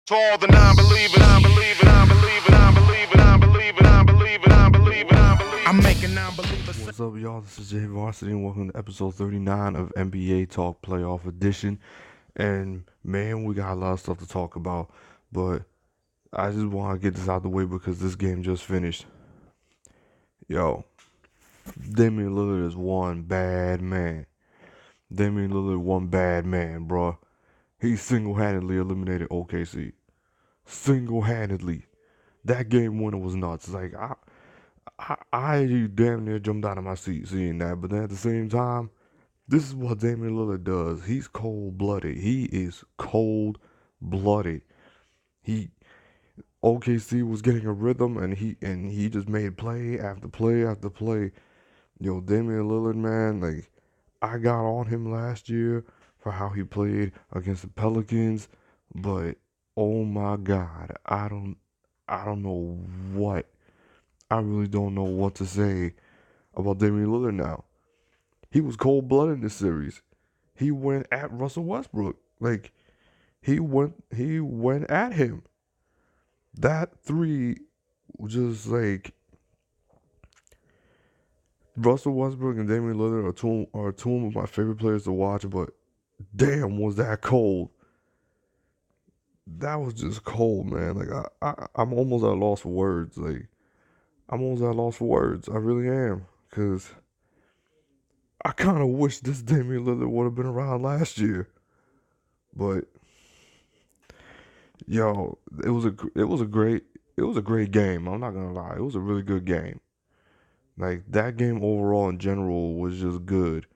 To all the non-believers, non-believers, non-believers, non-believers, non-believers, non-believers, non-believers, non-believers. I'm making non-believers. What's up, y'all? This is Jay Varsity, and welcome to episode 39 of NBA Talk Playoff Edition. And man, we got a lot of stuff to talk about, but I just want to get this out of the way because this game just finished. Yo, Damian Lillard is one bad man. Damian Lillard, one bad man, bro. He single-handedly eliminated OKC. Single-handedly. That game winner was nuts. Like, I damn near jumped out of my seat seeing that, but then at the same time, this is what Damian Lillard does. He's cold blooded. He is cold blooded. He OKC was getting a rhythm, and he just made play after play after play. Yo, Damian Lillard, man, like I got on him last year for how he played against the Pelicans, but oh my God, I don't know what. I really don't know what to say about Damian Lillard now. He was cold blooded in this series. He went at Russell Westbrook. Like he went at him. That three was just like Russell Westbrook and Damian Lillard are two of my favorite players to watch, but damn was that cold. That was just cold, man. Like I'm almost at a loss for words. Like I'm almost at a loss for words. I really am. Cause I kinda wish this Damian Lillard would have been around last year. But yo, it was a great game. I'm not gonna lie, it was a really good game. Like that game overall in general was just good.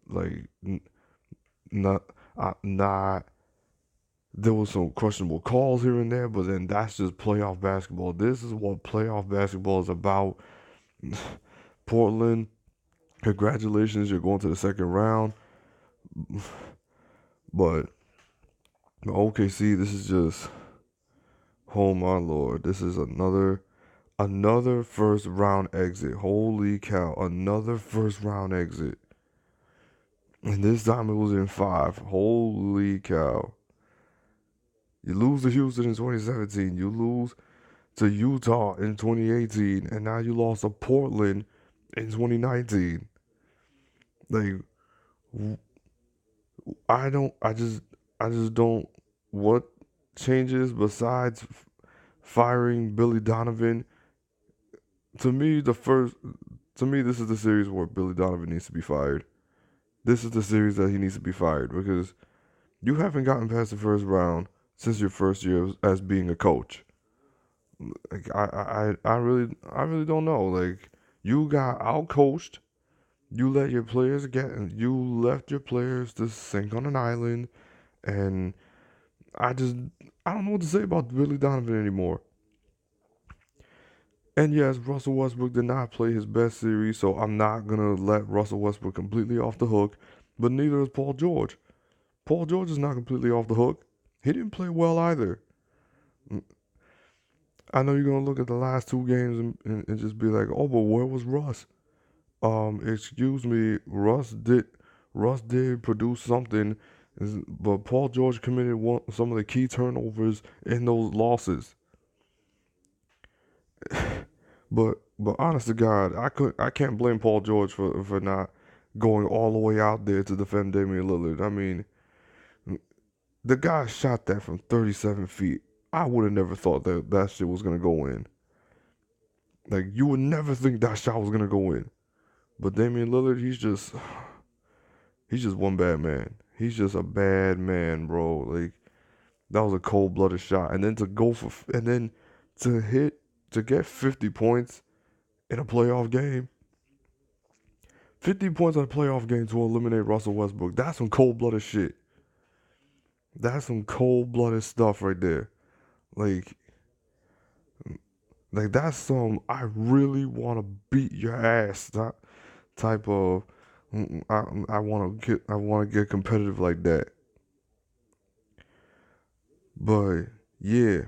Like not not there was some questionable calls here and there, but then that's just playoff basketball. This is what playoff basketball is about. Portland, congratulations, you're going to the second round. But OKC, this is just oh my lord, this is another first round exit. Holy cow, another first round exit. And this time it was in five. Holy cow. You lose to Houston in 2017. You lose to Utah in 2018. And now you lost to Portland in 2019. Like, I just don't. What changes besides firing Billy Donovan? To me, this is the series where Billy Donovan needs to be fired. This is the series that he needs to be fired because you haven't gotten past the first round since your first year as being a coach. Like I really don't know. Like you got out coached. You left your players to sink on an island, and I just I don't know what to say about Billy Donovan anymore. And yes, Russell Westbrook did not play his best series, so I'm not gonna let Russell Westbrook completely off the hook. But neither is Paul George. Paul George is not completely off the hook. He didn't play well either. I know you're gonna look at the last two games and just be like, "Oh, but where was Russ?" Excuse me, Russ did produce something, but Paul George committed some of the key turnovers in those losses. But honest to God, I can't blame Paul George for not going all the way out there to defend Damian Lillard. I mean, the guy shot that from 37 feet. I would have never thought that shit was gonna go in. Like you would never think that shot was gonna go in. But Damian Lillard, he's just one bad man. He's just a bad man, bro. Like that was a cold blooded shot, and then to get 50 points in a playoff game. 50 points in a playoff game to eliminate Russell Westbrook. That's some cold blooded shit. That's some cold blooded stuff right there. Like like that's some I really want to beat your ass type of I want to get competitive like that. But yeah,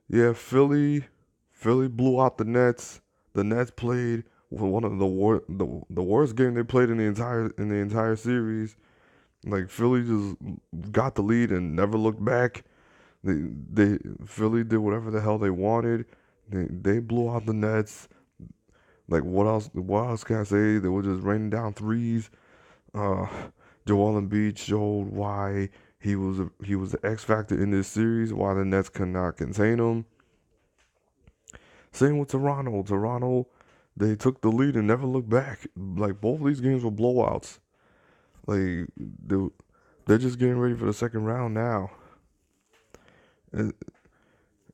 yeah, Philly blew out the Nets. The Nets played one of the worst game they played in the entire series. Like Philly just got the lead and never looked back. They Philly did whatever the hell they wanted. They blew out the Nets. Like what else? What else can I say? They were just raining down threes. Uh, Joel Embiid showed why he was the X factor in this series. Why the Nets could not contain him. Same with Toronto. Toronto, they took the lead and never looked back. Like both of these games were blowouts. Like they're just getting ready for the second round now. And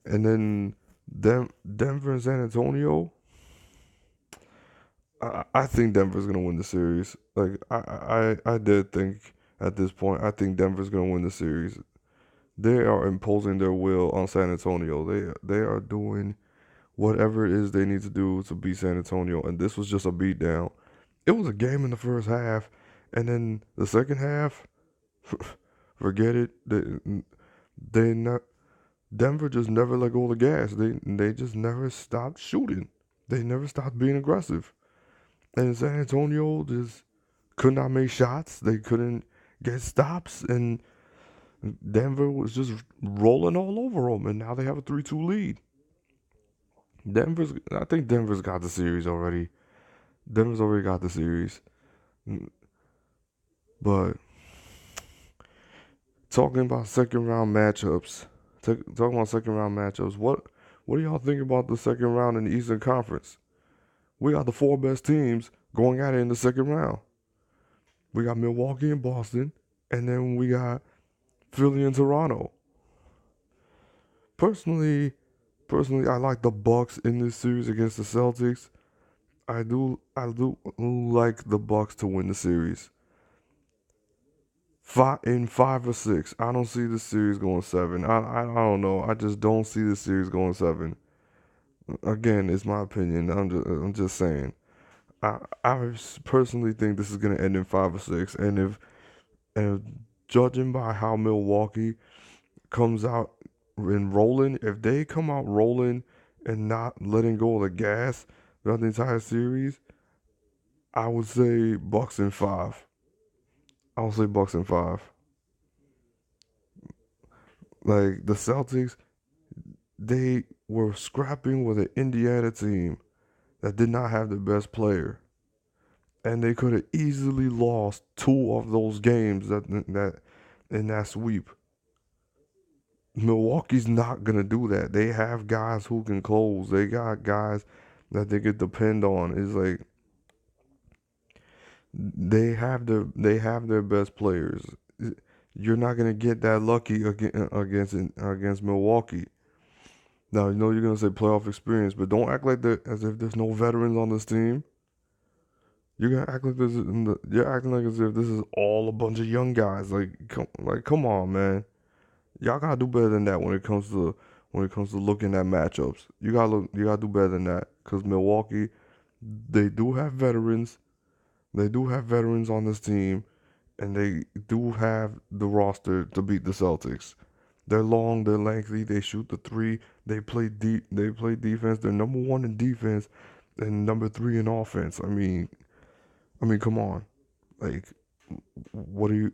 and then Denver and San Antonio. I think Denver's gonna win the series. Like I did think at this point. I think Denver's gonna win the series. They are imposing their will on San Antonio. They are doing whatever it is they need to do to beat San Antonio. And this was just a beatdown. It was a game in the first half, and then the second half, forget it. They not Denver just never let go of the gas. They just never stopped shooting. They never stopped being aggressive. And San Antonio just could not make shots. They couldn't get stops, and Denver was just rolling all over them. And now they have a 3-2 lead. I think Denver's got the series already. Denver's already got the series. But talking about second round matchups, talking about second round matchups, what do y'all think about the second round in the Eastern Conference? We got the four best teams going at it in the second round. We got Milwaukee and Boston, and then we got Philly and Toronto. Personally, I like the Bucks in this series against the Celtics. I do like the Bucks to win the series. Five or six. I don't see the series going seven. I don't know. I just don't see the series going seven. Again, it's my opinion. I'm just saying. I personally think this is gonna end in 5 or 6. And judging by how Milwaukee comes out and rolling, if they come out rolling and not letting go of the gas throughout the entire series, I would say Bucks in 5. I would say Bucks in 5. Like the Celtics, they were scrapping with an Indiana team that did not have the best player, and they could have easily lost 2 of those games that in that sweep. Milwaukee's not gonna do that. They have guys who can close. They got guys that they could depend on. It's like they have their best players. You're not gonna get that lucky against Milwaukee. Now you know you're gonna say playoff experience, but don't act like that as if there's no veterans on this team. You're gonna act like you're acting like as if this is all a bunch of young guys. Come on, man. Y'all gotta do better than that when it comes to looking at matchups. You gotta do better than that. Cause Milwaukee, they do have veterans. They do have veterans on this team, and they do have the roster to beat the Celtics. They're long, they're lengthy, they shoot the three, they play deep, they play defense. They're number one in defense and number three in offense. I mean, come on. Like, what do you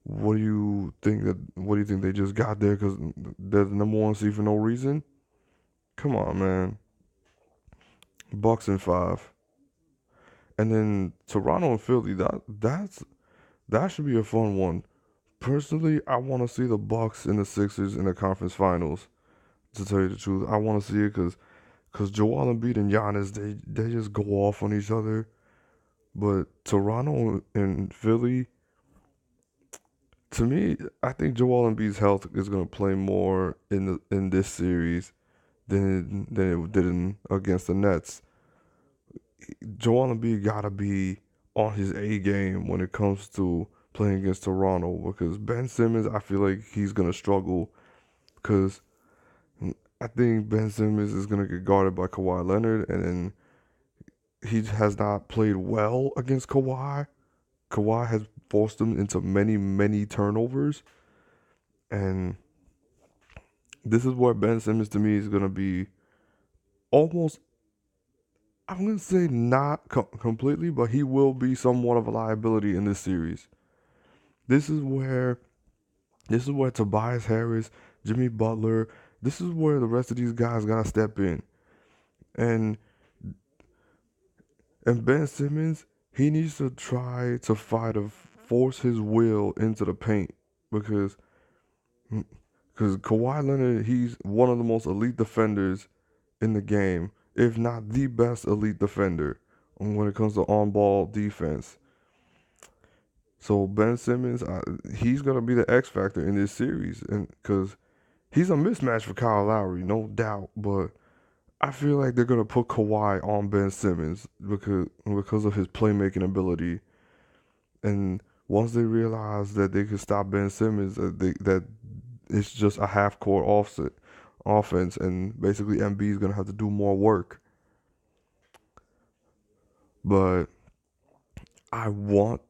what do you think they just got there because they're the number one seed for no reason? Come on, man. Bucks in 5, and then Toronto and Philly. That should be a fun one. Personally, I want to see the Bucks and the Sixers in the conference finals. To tell you the truth, I want to see it because Joel Embiid and Giannis they just go off on each other. But Toronto and Philly, to me, I think Joel Embiid's health is going to play more in this series than it did against the Nets. Joel Embiid gotta be on his A game when it comes to playing against Toronto because Ben Simmons, I feel like he's gonna struggle because I think Ben Simmons is gonna get guarded by Kawhi Leonard, and then he has not played well against Kawhi. Kawhi has forced him into many turnovers, and this is where Ben Simmons to me is gonna be almost. I'm gonna say not completely, but he will be somewhat of a liability in this series. This is where Tobias Harris, Jimmy Butler, this is where the rest of these guys gotta step in. And Ben Simmons, he needs to try to force his will into the paint because Kawhi Leonard, he's one of the most elite defenders in the game, if not the best elite defender when it comes to on-ball defense. So Ben Simmons, he's gonna be the X factor in this series, and because he's a mismatch for Kyle Lowry, no doubt. But I feel like they're gonna put Kawhi on Ben Simmons because of his playmaking ability, and once they realize that they can stop Ben Simmons, that it's just a half court offense, and basically MB is gonna have to do more work. But I want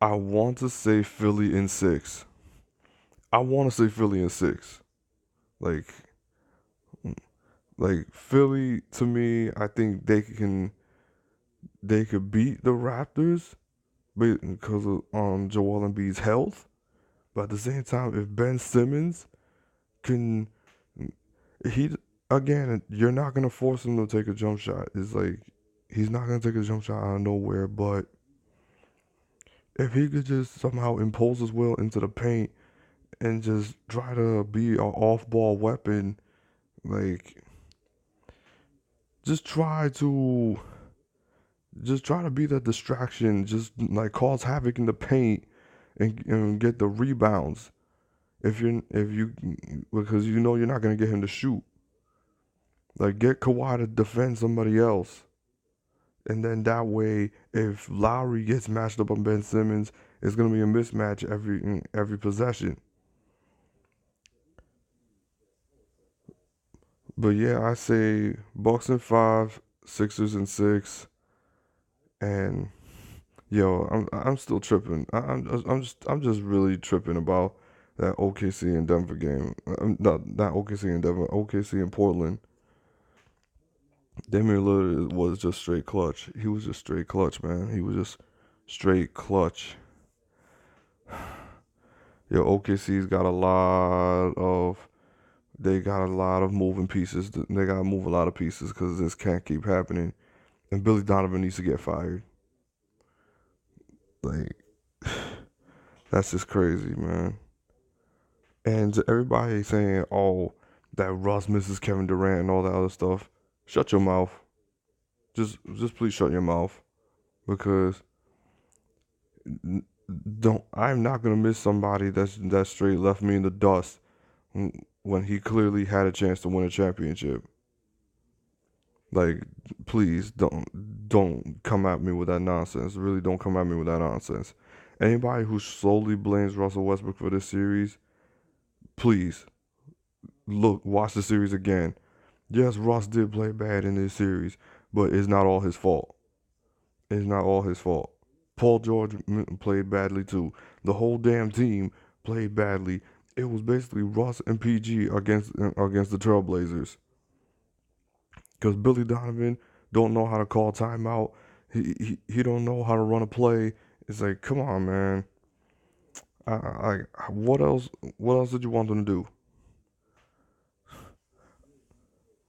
I want to say Philly in 6. I want to say Philly in 6. Like Philly to me, I think they could beat the Raptors because of Joel Embiid's health. But at the same time, if Ben Simmons can he again, you're not gonna force him to take a jump shot. It's like he's not gonna take a jump shot out of nowhere. But if he could just somehow impose his will into the paint and just try to be an off-ball weapon, like just try to be that distraction, just like cause havoc in the paint and get the rebounds. If you because you know you're not gonna get him to shoot. Like get Kawhi to defend somebody else. And then that way, if Lowry gets matched up on Ben Simmons, it's gonna be a mismatch every possession. But yeah, I say Bucks in 5, Sixers in 6, and yo, I'm still tripping. I'm just really tripping about that OKC and Denver game. Not OKC and Denver, OKC and Portland. Damian Lillard was just straight clutch. He was just straight clutch, man. He was just straight clutch. Yo, OKC's got a lot of moving pieces. They gotta move a lot of pieces because this can't keep happening. And Billy Donovan needs to get fired. Like that's just crazy, man. And everybody saying, "Oh, that Russ misses Kevin Durant and all that other stuff." Shut your mouth. Just please shut your mouth because don't. I'm not gonna miss somebody that straight left me in the dust when he clearly had a chance to win a championship. Like, please don't come at me with that nonsense. Really, don't come at me with that nonsense. Anybody who solely blames Russell Westbrook for this series, please watch the series again. Yes, Russ did play bad in this series, but it's not all his fault. It's not all his fault. Paul George played badly too. The whole damn team played badly. It was basically Russ and PG against the Trailblazers. Because Billy Donovan don't know how to call timeout. He don't know how to run a play. It's like, come on, man. What else? What else did you want them to do?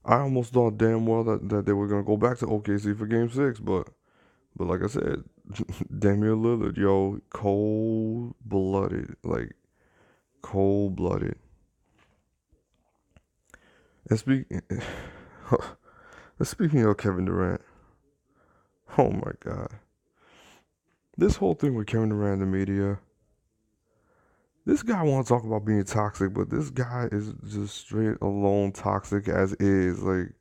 I almost thought damn well that they were gonna go back to OKC for Game 6, but like I said, Damian Lillard, yo, cold blooded, like cold blooded. And speaking of Kevin Durant, oh my God, this whole thing with Kevin Durant and the media. This guy want to talk about being toxic, but this guy is just straight alone toxic as is. Like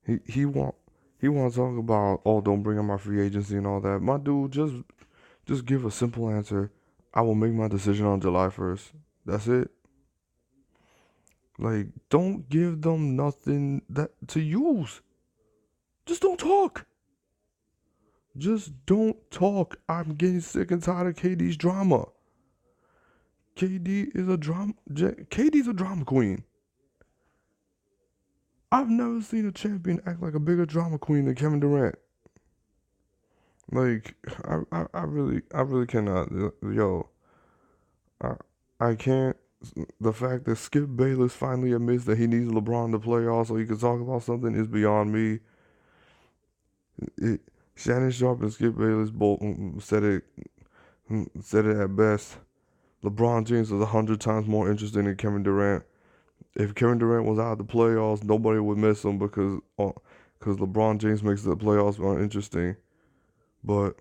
he want to talk about, oh, don't bring up my free agency and all that. My dude, just give a simple answer. I will make my decision on July 1st. That's it. Like, don't give them nothing that to use. Just don't talk. Just don't talk. I'm getting sick and tired of KD's drama. KD's a drama queen. I've never seen a champion act like a bigger drama queen than Kevin Durant. Like, I really cannot. Yo, I can't. The fact that Skip Bayless finally admits that he needs LeBron to play off so he can talk about something is beyond me. Shannon Sharp and Skip Bayless both said it at best. LeBron James is 100 times more interesting than Kevin Durant. If Kevin Durant was out of the playoffs, nobody would miss him because LeBron James makes the playoffs more interesting. But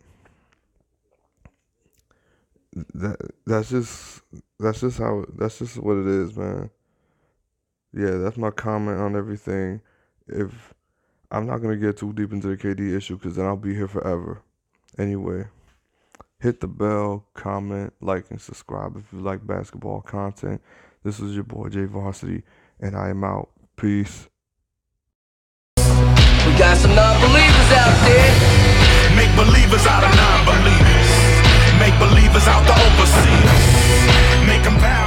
that's just what it is, man. Yeah, that's my comment on everything. If I'm not gonna get too deep into the KD issue, because then I'll be here forever. Anyway, hit the bell, comment, like, and subscribe if you like basketball content. This is your boy J Varsity, and I am out. Peace. We got some non-believers out there. Make believers out of non-believers. Make believers out the overseers. Make them bow.